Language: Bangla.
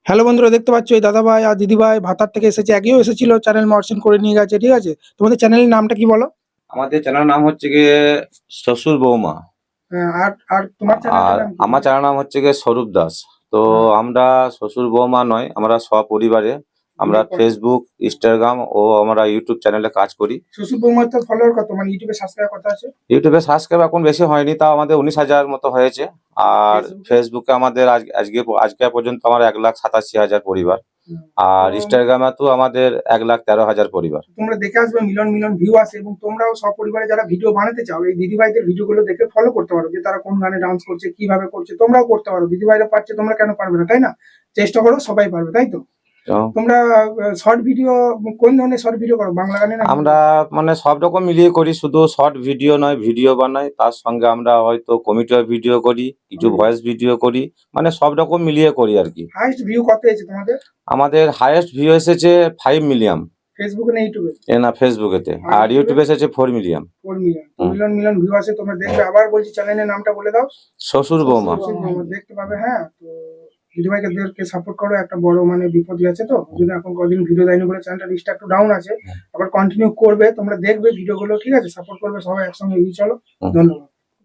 হ্যালো বন্ধুরা, দেখতে পাচ্ছ এই দাদা ভাই আর দিদি ভাই ভাতার থেকে এসেছে, আগেও এসেছিল, চ্যানেল মর্শন করে নিয়ে গেছে। ঠিক আছে, তোমাদের চ্যানেলের নামটা কি বলো? আমাদের চ্যানেলের নাম হচ্ছে গিয়ে শ্বশুর বৌমা। আর আর তোমার আর চ্যানেলের নাম কি? আমার চ্যানেল নাম হচ্ছে গিয়ে স্বরূপ দাস। তো হ্যাঁ, আমরা শ্বশুর বৌমা নয়, আমরা সপরিবারে আমরা ভিডিও করো। ফেসবুক, ইনস্টাগ্রাম ও আমরা ইউটিউব চ্যানেলে কাজ করি। শ্বশুর বৌমার তো ফলোয়ার কত, মানে ইউটিউবে সাবস্ক্রাইব কত আছে? ইউটিউবে সাবস্ক্রাইব এখন বেশি হয়নি, তাও আমাদের 19,000 মতো হয়েছে। আর ফেসবুকে? ফেসবুকে আমাদের আজকে পর্যন্ত আমার 1,87,000 পরিবার। তো আর ইনস্টাগ্রামে তো আমাদের 1,13,000 পরিবার। তোমরা দেখে আসবে, মিলিয়ন মিলিয়ন ভিউ আসে, এবং তোমরাও সপরিবারে যারা ভিডিও বানাতে চাও এই দিদি ভাইদের ভিডিওগুলো দেখে ফলো করতে পারো, যে তারা কোন গানে ডান্স করছে, কিভাবে করছে, তোমরাও করতে পারো। দিদি ভাইরা পারছে, তোমরা কেন পারবে না, তাই না? চেষ্টা করো, সবাই পারবে, তাই তো? তো তোমরা শর্ট ভিডিও, কোন ধরনের শর্ট ভিডিও করো, বাংলা গানে না হিন্দি? আমরা মানে সব রকম মিলিয়ে করি, শুধু শর্ট ভিডিও নয়, ভিডিও বানাই, তার সঙ্গে আমরা হয়তো কমেডি ভিডিও করি, কিছু ভয়েস ভিডিও করি, মানে সব রকম মিলিয়ে করি আর কি। হাইস্ট ভিউ কত এসেছে তোমাদের? আমাদের হাইয়েস্ট ভিউ এসেছে 5 মিলিয়ন। ফেসবুকে না ইউটিউবে? না, ফেসবুকেতে। আর আর ইউটিউবে? ইউটিউবে এসেছে 4 million. 4 million. Million million view আছে, তোমরা দেখবে। আবার বলছি, চ্যানেলের নামটা বলে দাও। শ্বশুর বৌমা। তোমরা দেখতে পাবে। হ্যাঁ, তো দিদিভাইকে সাপোর্ট করো। একটা বড় মানে বিপদ গেছে, তো ওই জন্য এখন কদিন ভিডিও দেয়নি বলে চ্যানেলটা রিচটা একটু ডাউন আছে। আবার কন্টিনিউ করবে, তোমরা দেখবে ভিডিওগুলো, ঠিক আছে? সাপোর্ট করবে, সবাই একসঙ্গে এগিয়ে চলো। ধন্যবাদ।